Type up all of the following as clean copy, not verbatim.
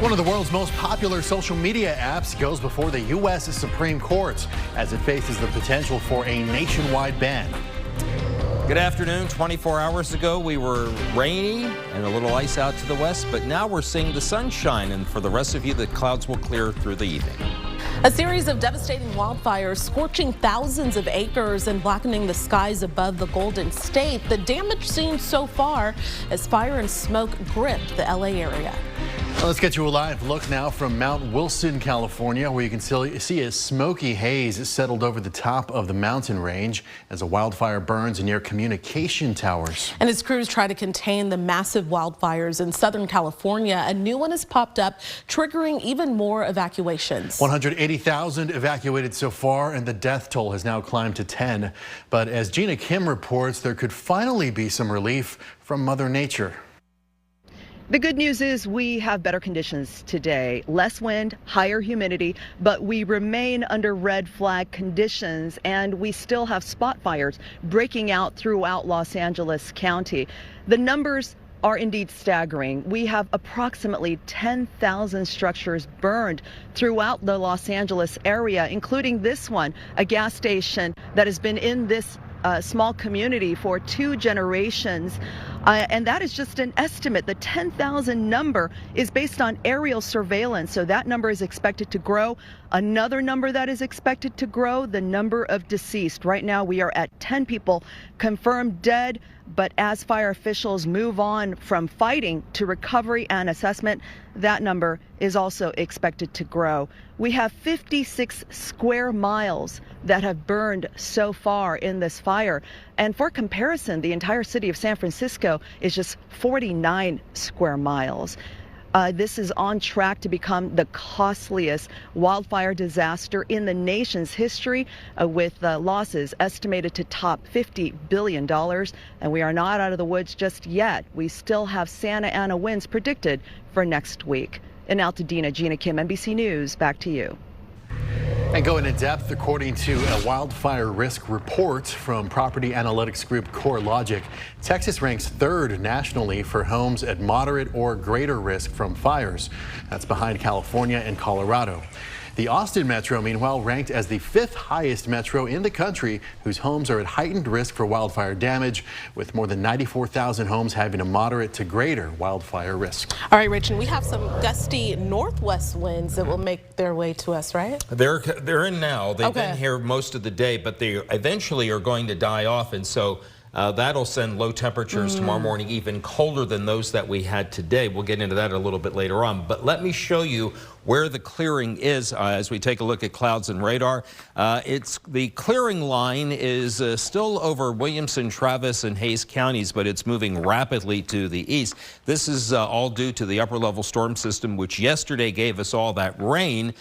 One of the world's most popular social media apps goes before the U.S. Supreme Court as it faces the potential for a nationwide ban. Good afternoon. 24 hours ago, we were rainy and a little ice out to the west, but now we're seeing the sunshine. And for the rest of you, the clouds will clear through the evening. A series of devastating wildfires scorching thousands of acres and blackening the skies above the Golden State. The damage seen so far as fire and smoke gripped the LA area. Well, let's get you a live look now from Mount Wilson, California, where you can see a smoky haze settled over the top of the mountain range as a wildfire burns near communication towers. And as crews try to contain the massive wildfires in Southern California, a new one has popped up, triggering even more evacuations. 180,000 evacuated so far, and the death toll has now climbed to 10. But as Gina Kim reports, there could finally be some relief from Mother Nature. The good news is we have better conditions today. Less wind, higher humidity, but we remain under red flag conditions, and we still have spot fires breaking out throughout Los Angeles County. The numbers are indeed staggering. We have approximately 10,000 structures burned throughout the Los Angeles area, including this one, a gas station that has been in this small community for 2 generations. And that is just an estimate. The 10,000 number is based on aerial surveillance, so that number is expected to grow. Another number that is expected to grow, the number of deceased. Right now we are at 10 people confirmed dead, but as fire officials move on from fighting to recovery and assessment, that number is also expected to grow. We have 56 square miles that have burned so far in this fire. And for comparison, the entire city of San Francisco is just 49 square miles. This is on track to become the costliest wildfire disaster in the nation's history, with losses estimated to top $50 billion. And we are not out of the woods just yet. We still have Santa Ana winds predicted for next week. And now to Gina Kim, NBC News, back to you. And going in depth, according to a wildfire risk report from property analytics group CoreLogic, Texas ranks 3rd nationally for homes at moderate or greater risk from fires. That's behind California and Colorado. The Austin metro, meanwhile, ranked as the 5th highest metro in the country whose homes are at heightened risk for wildfire damage, with more than 94,000 homes having a moderate to greater wildfire risk. All right, Rich, and we have some gusty northwest winds that will make their way to us, right? They're in now. They've been here most of the day, but they eventually are going to die off, and so that'll send low temperatures tomorrow morning even colder than those that we had today. We'll get into that a little bit later on. But let me show you where the clearing is as we take a look at clouds and radar. The clearing line is still over Williamson, Travis, and Hayes counties, but it's moving rapidly to the east. This is all due to the upper level storm system, which yesterday gave us all that rain,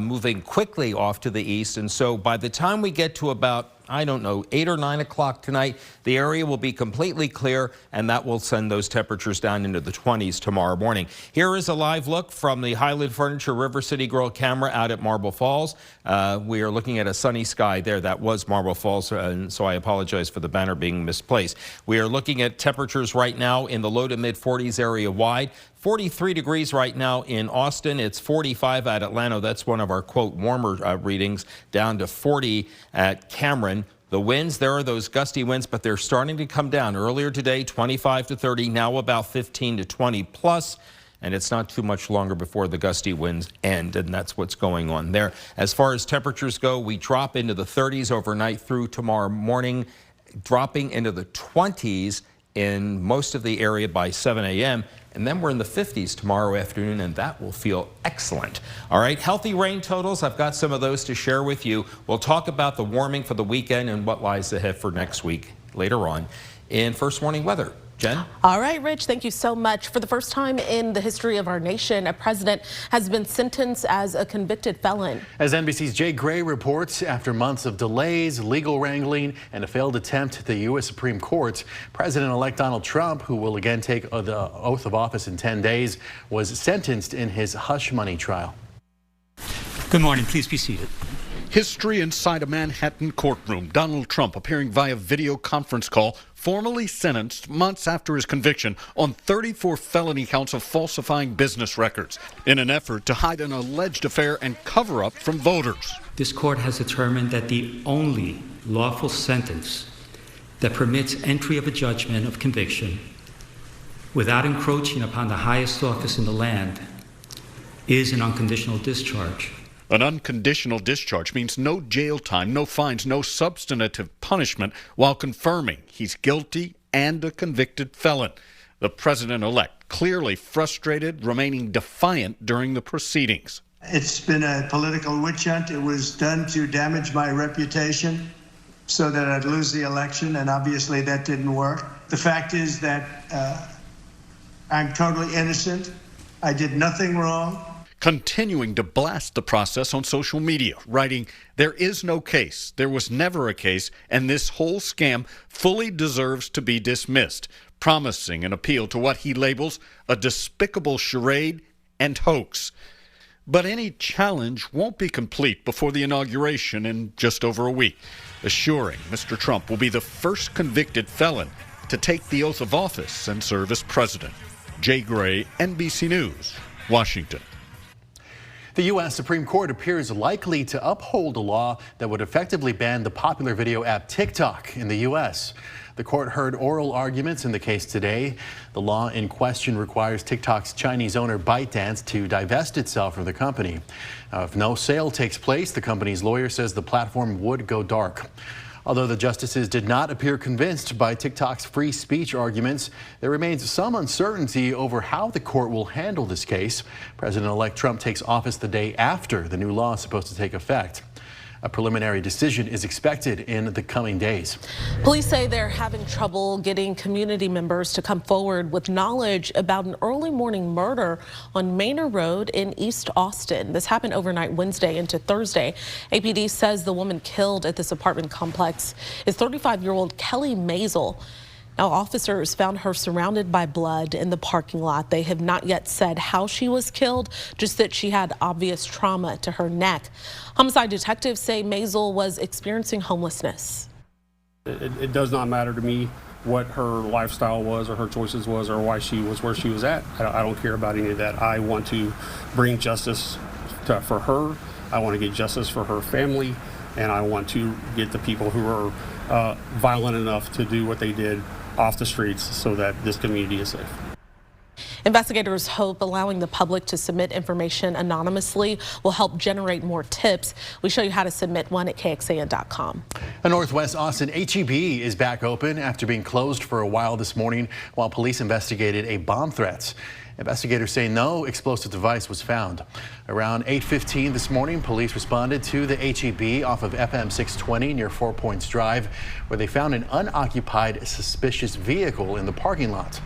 moving quickly off to the east. And so by the time we get to about 8 or 9 o'clock tonight, the area will be completely clear, and that will send those temperatures down into the 20s tomorrow morning. Here is a live look from the Highland Furniture River City Grill camera out at Marble Falls. We are looking at a sunny sky there. That was Marble Falls, and so I apologize for the banner being misplaced. We are looking at temperatures right now in the low to mid 40s area wide. 43 degrees right now in Austin. It's 45 at Atlanta. That's one of our, quote, warmer readings, down to 40 at Cameron. The winds, there are those gusty winds, but they're starting to come down. Earlier today, 25 to 30, now about 15 to 20 plus. And it's not too much longer before the gusty winds end, and that's what's going on there. As far as temperatures go, we drop into the 30s overnight through tomorrow morning, dropping into the 20s in most of the area by 7 a.m. And then we're in the 50s tomorrow afternoon, and that will feel excellent. All right, healthy rain totals. I've got some of those to share with you. We'll talk about the warming for the weekend and what lies ahead for next week later on in First Warning Weather. Jen? All right, Rich, thank you so much. For the first time in the history of our nation, a president has been sentenced as a convicted felon. As NBC's Jay Gray reports, after months of delays, legal wrangling, and a failed attempt at the U.S. Supreme Court, President-elect Donald Trump, who will again take the oath of office in 10 days, was sentenced in his hush money trial. Good morning. Please be seated. History inside a Manhattan courtroom. Donald Trump appearing via video conference call, formally sentenced months after his conviction on 34 felony counts of falsifying business records in an effort to hide an alleged affair and cover up from voters. This court has determined that the only lawful sentence that permits entry of a judgment of conviction without encroaching upon the highest office in the land is an unconditional discharge. An unconditional discharge means no jail time, no fines, no substantive punishment while confirming he's guilty and a convicted felon. The president-elect clearly frustrated, remaining defiant during the proceedings. It's been a political witch hunt. It was done to damage my reputation so that I'd lose the election, and obviously that didn't work. The fact is that I'm totally innocent. I did nothing wrong. Continuing to blast the process on social media, writing, "There is no case, there was never a case, and this whole scam fully deserves to be dismissed," promising an appeal to what he labels a despicable charade and hoax. But any challenge won't be complete before the inauguration in just over a week, assuring Mr. Trump will be the first convicted felon to take the oath of office and serve as president. Jay Gray, NBC News, Washington. The U.S. Supreme Court appears likely to uphold a law that would effectively ban the popular video app TikTok in the U.S. The court heard oral arguments in the case today. The law in question requires TikTok's Chinese owner ByteDance to divest itself from the company. Now, if no sale takes place, the company's lawyer says the platform would go dark. Although the justices did not appear convinced by TikTok's free speech arguments, there remains some uncertainty over how the court will handle this case. President-elect Trump takes office the day after the new law is supposed to take effect. A preliminary decision is expected in the coming days. Police say they're having trouble getting community members to come forward with knowledge about an early morning murder on Manor Road in East Austin. This happened overnight Wednesday into Thursday. APD says the woman killed at this apartment complex is 35-year-old Kelly Maisel. Now, officers found her surrounded by blood in the parking lot. They have not yet said how she was killed, just that she had obvious trauma to her neck. Homicide detectives say Maisel was experiencing homelessness. It does not matter to me what her lifestyle was or her choices was or why she was where she was at. I don't care about any of that. I want to bring justice for her. I want to get justice for her family, and I want to get the people who are violent enough to do what they did off the streets so that this community is safe. Investigators hope allowing the public to submit information anonymously will help generate more tips. We show you how to submit one at KXAN.com. A Northwest Austin HEB is back open after being closed for a while this morning while police investigated a bomb threat. Investigators say no explosive device was found. Around 8:15 this morning, police responded to the HEB off of FM 620 near 4 Points Drive, where they found an unoccupied suspicious vehicle in the parking lot.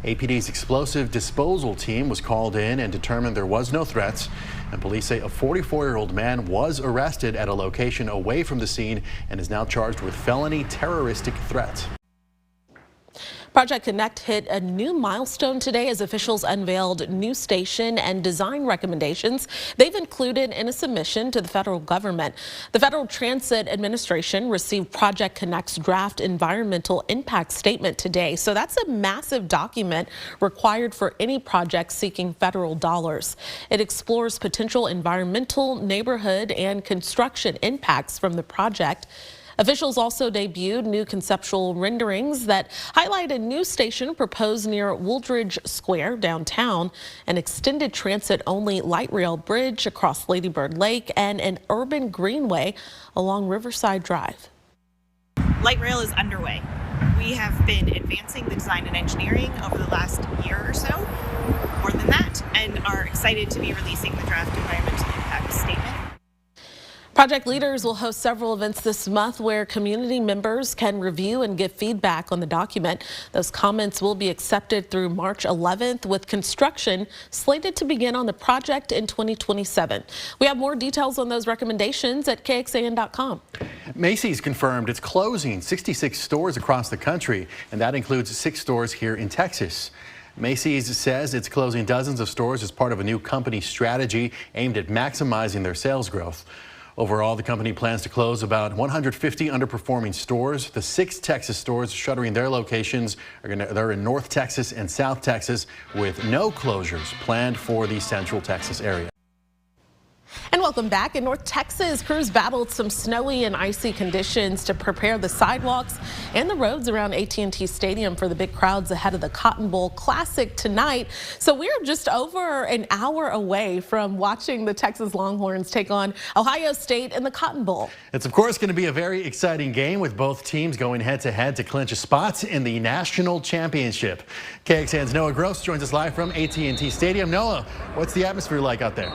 APD's explosive disposal team was called in and determined there was no threats. And police say a 44-year-old man was arrested at a location away from the scene and is now charged with felony terroristic threat. Project Connect hit a new milestone today as officials unveiled new station and design recommendations they've included in a submission to the federal government. The Federal Transit Administration received Project Connect's draft environmental impact statement today. So that's a massive document required for any project seeking federal dollars. It explores potential environmental, neighborhood, and construction impacts from the project. Officials also debuted new conceptual renderings that highlight a new station proposed near Wooldridge Square downtown, an extended transit-only light rail bridge across Lady Bird Lake, and an urban greenway along Riverside Drive. Light rail is underway. We have been advancing the design and engineering over the last year or so, more than that, and are excited to be releasing the draft environmental impact statement. Project leaders will host several events this month where community members can review and give feedback on the document. Those comments will be accepted through March 11th, with construction slated to begin on the project in 2027. We have more details on those recommendations at KXAN.com. Macy's confirmed it's closing 66 stores across the country, and that includes 6 stores here in Texas. Macy's says it's closing dozens of stores as part of a new company strategy aimed at maximizing their sales growth. Overall, the company plans to close about 150 underperforming stores. The 6 Texas stores shuttering their locations they're in North Texas and South Texas, with no closures planned for the Central Texas area. And welcome back. In North Texas, crews battled some snowy and icy conditions to prepare the sidewalks and the roads around AT&T Stadium for the big crowds ahead of the Cotton Bowl Classic tonight. So we're just over an hour away from watching the Texas Longhorns take on Ohio State in the Cotton Bowl. It's, of course, going to be a very exciting game with both teams going head-to-head to clinch a spot in the national championship. KXAN's Noah Gross joins us live from AT&T Stadium. Noah, what's the atmosphere like out there?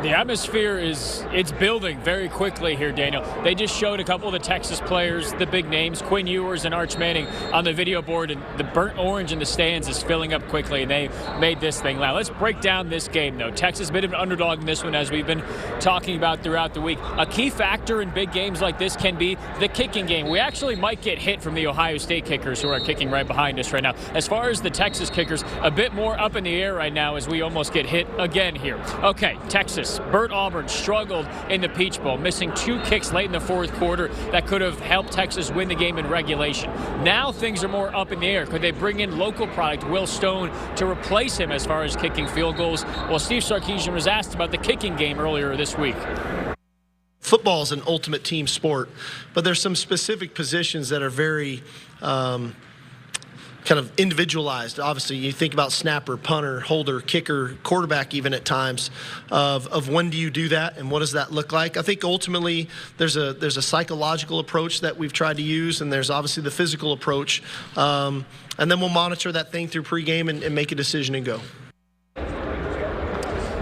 The atmosphere it's building very quickly here, Daniel. They just showed a couple of the Texas players, the big names, Quinn Ewers and Arch Manning, on the video board, and the burnt orange in the stands is filling up quickly, and they made this thing loud. Let's break down this game, though. Texas a bit of an underdog in this one, as we've been talking about throughout the week. A key factor in big games like this can be the kicking game. We actually might get hit from the Ohio State kickers, who are kicking right behind us right now. As far as the Texas kickers, a bit more up in the air right now as we almost get hit again here. Okay, Texas. Bert Auburn struggled in the Peach Bowl, missing 2 kicks late in the 4th quarter that could have helped Texas win the game in regulation. Now things are more up in the air. Could they bring in local product, Will Stone, to replace him as far as kicking field goals? Well, Steve Sarkisian was asked about the kicking game earlier this week. Football is an ultimate team sport, but there's some specific positions that are very kind of individualized. Obviously, you think about snapper, punter, holder, kicker, quarterback even at times, of when do you do that and what does that look like? I think ultimately there's a psychological approach that we've tried to use, and there's obviously the physical approach. And then we'll monitor that thing through pregame and make a decision and go.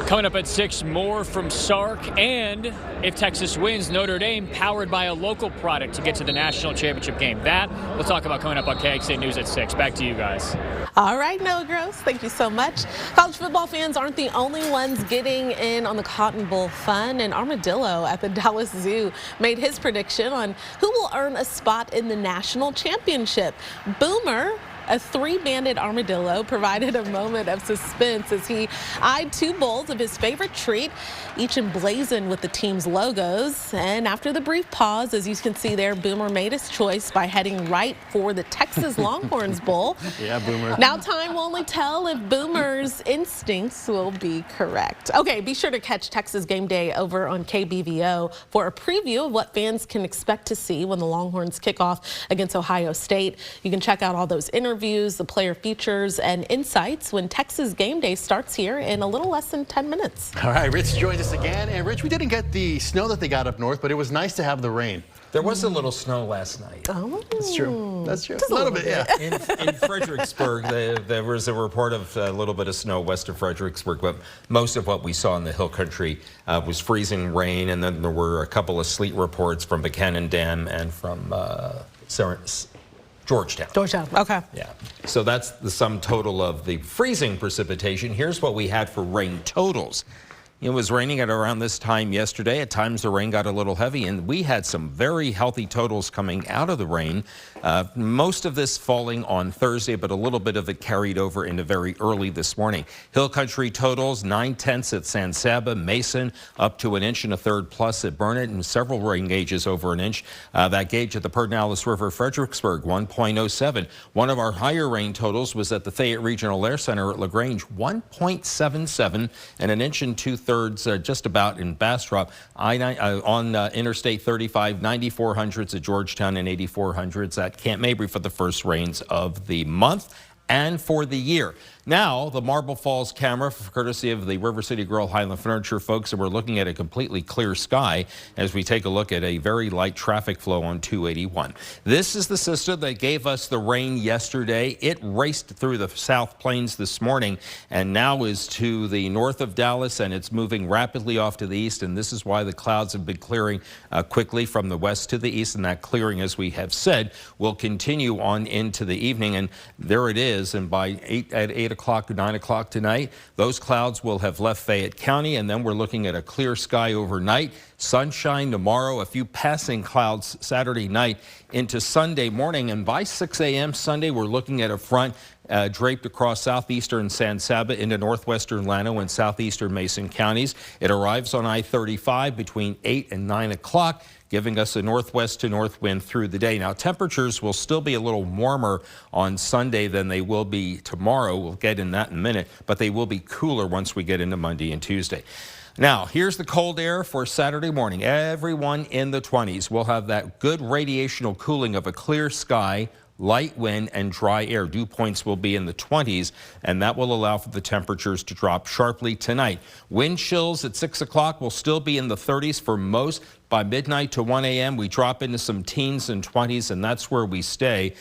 Coming up at 6, more from Sark, and if Texas wins, Notre Dame powered by a local product to get to the national championship game. That we'll talk about coming up on KXAN News at 6. Back to you guys. All right, Noah Gross, thank you so much. College football fans aren't the only ones getting in on the Cotton Bowl fun, and Armadillo at the Dallas Zoo made his prediction on who will earn a spot in the national championship. Boomer, a 3-banded armadillo, provided a moment of suspense as he eyed 2 bowls of his favorite treat, each emblazoned with the team's logos. And after the brief pause, as you can see there, Boomer made his choice by heading right for the Texas Longhorns Bowl. Yeah, Boomer. Now time will only tell if Boomer's instincts will be correct. Okay, be sure to catch Texas Game Day over on KBVO for a preview of what fans can expect to see when the Longhorns kick off against Ohio State. You can check out all those interviews, the player features, and insights when Texas Game Day starts here in a little less than 10 minutes. All right, Rich joins us again. And Rich, we didn't get the snow that they got up north, but it was nice to have the rain. There was a little snow last night. Oh, that's true. That's true. Just a little bit, yeah. In Fredericksburg, there was a report of a little bit of snow west of Fredericksburg, but most of what we saw in the hill country was freezing rain, and then there were a couple of sleet reports from Buchanan Dam and from Georgetown. Okay. Yeah. So that's the sum total of the freezing precipitation. Here's what we had for rain totals. It was raining at around this time yesterday. At times the rain got a little heavy, and we had some very healthy totals coming out of the rain. Most of this falling on Thursday, but a little bit of it carried over into very early this morning. Hill country totals, 9/10 at San Saba, Mason, up to 1 1/3 inches plus at Burnett, and several rain gauges over 1 inch. That gauge at the Pedernales River, Fredericksburg, 1.07. One of our higher rain totals was at the Fayette Regional Air Center at LaGrange, 1.77, and 1 2/3 inches just about in Bastrop. On Interstate 35, 9400s at Georgetown and 8400s at Camp Mabry for the first rains of the month and for the year. Now, the Marble Falls camera, courtesy of the River City Grill Highland Furniture folks, and we're looking at a completely clear sky as we take a look at a very light traffic flow on 281. This is the system that gave us the rain yesterday. It raced through the South Plains this morning and now is to the north of Dallas, and it's moving rapidly off to the east, and this is why the clouds have been clearing quickly from the west to the east, and that clearing, as we have said, will continue on into the evening, and there it is, and by 8 o'clock, 9 o'clock tonight, those clouds will have left Fayette County, and then we're looking at a clear sky overnight. Sunshine tomorrow, a few passing clouds Saturday night into Sunday morning, and by 6 a.m. Sunday, we're looking at a front draped across southeastern San Saba into northwestern Llano and southeastern Mason counties. It arrives on I-35 between 8 and 9 o'clock, giving us a northwest to north wind through the day. Now, temperatures will still be a little warmer on Sunday than they will be tomorrow. We'll get in that in a minute, but they will be cooler once we get into Monday and Tuesday. Now, here's the cold air for Saturday morning. Everyone in the 20s will have that good radiational cooling of a clear sky, light wind and dry air. Dew points will be in the 20s, and that will allow for the temperatures to drop sharply tonight. Wind chills at 6 o'clock will still be in the 30s for most. By midnight to 1 a.m., we drop into some teens and 20s, and that's where we stay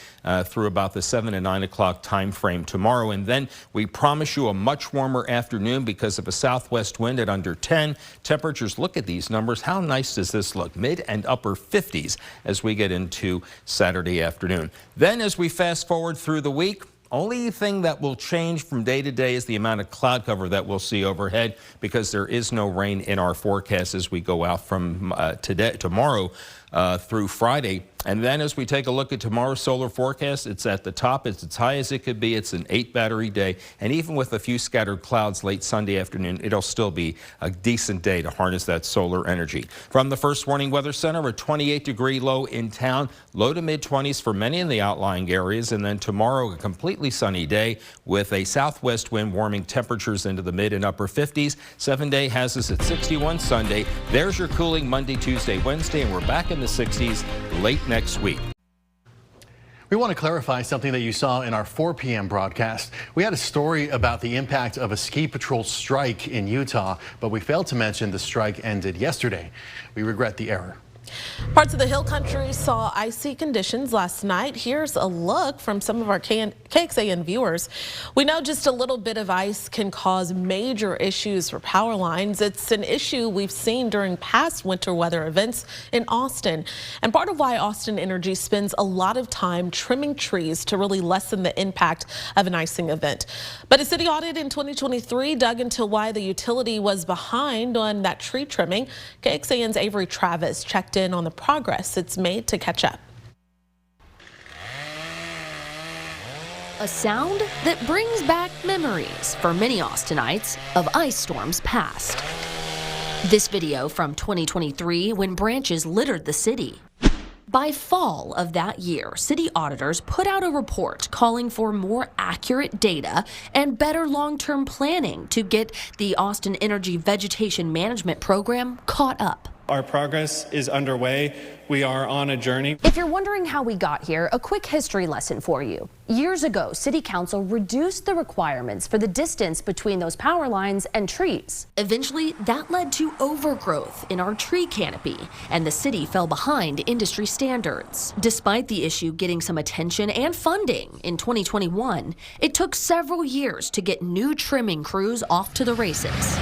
through about the 7 and 9 o'clock time frame tomorrow. And then we promise you a much warmer afternoon because of a southwest wind at under 10. Temperatures, look at these numbers. How nice does this look? Mid and upper 50s as we get into Saturday afternoon. Then as we fast forward through the week, only thing that will change from day to day is the amount of cloud cover that we'll see overhead, because there is no rain in our forecast as we go out from tomorrow through Friday. And then as we take a look at tomorrow's solar forecast, it's at the top. It's as high as it could be. It's an 8 battery day. And even with a few scattered clouds late Sunday afternoon, it'll still be a decent day to harness that solar energy. From the First Warning Weather Center, a 28-degree low in town, low to mid-20s for many in the outlying areas. And then tomorrow, a completely sunny day with a southwest wind warming temperatures into the mid and upper 50s. 7-day has us at 61 Sunday. There's your cooling Monday, Tuesday, Wednesday, and we're back in the 60s late next week. We want to clarify something that you saw in our 4 p.m. broadcast. We had a story about the impact of a ski patrol strike in Utah, but we failed to mention the strike ended yesterday. We regret the error. Parts of the hill country saw icy conditions last night. Here's a look from some of our KXAN viewers. We know just a little bit of ice can cause major issues for power lines. It's an issue we've seen during past winter weather events in Austin, and part of why Austin Energy spends a lot of time trimming trees to really lessen the impact of an icing event. But a city audit in 2023 dug into why the utility was behind on that tree trimming. KXAN's Avery Travis checked in on the progress it's made to catch up. A sound that brings back memories for many Austinites of ice storms past. This video from 2023 when branches littered the city. By fall of that year, city auditors put out a report calling for more accurate data and better long-term planning to get the Austin Energy Vegetation Management Program caught up. Our progress is underway. We are on a journey. If you're wondering how we got here, a quick history lesson for you. Years ago, City Council reduced the requirements for the distance between those power lines and trees. Eventually, that led to overgrowth in our tree canopy, and the city fell behind industry standards. Despite the issue getting some attention and funding in 2021, it took several years to get new trimming crews off to the races.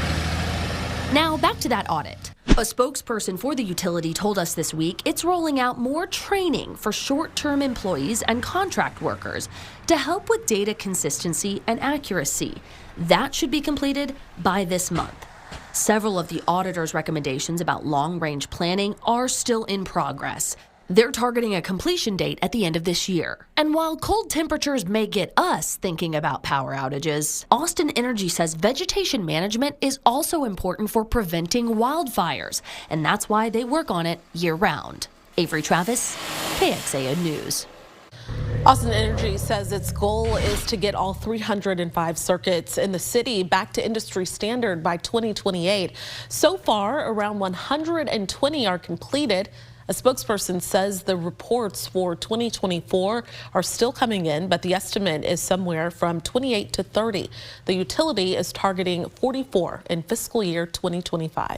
Now, back to that audit. A spokesperson for the utility told us this week it's rolling out more training for short-term employees and contract workers to help with data consistency and accuracy. That should be completed by this month. Several of the auditor's recommendations about long-range planning are still in progress. They're targeting a completion date at the end of this year. And while cold temperatures may get us thinking about power outages, Austin Energy says vegetation management is also important for preventing wildfires, and that's why they work on it year-round. Avery Travis, KXAN News. Austin Energy says its goal is to get all 305 circuits in the city back to industry standard by 2028. So far, around 120 are completed. A spokesperson says the reports for 2024 are still coming in, but the estimate is somewhere from 28 to 30. The utility is targeting 44 in fiscal year 2025.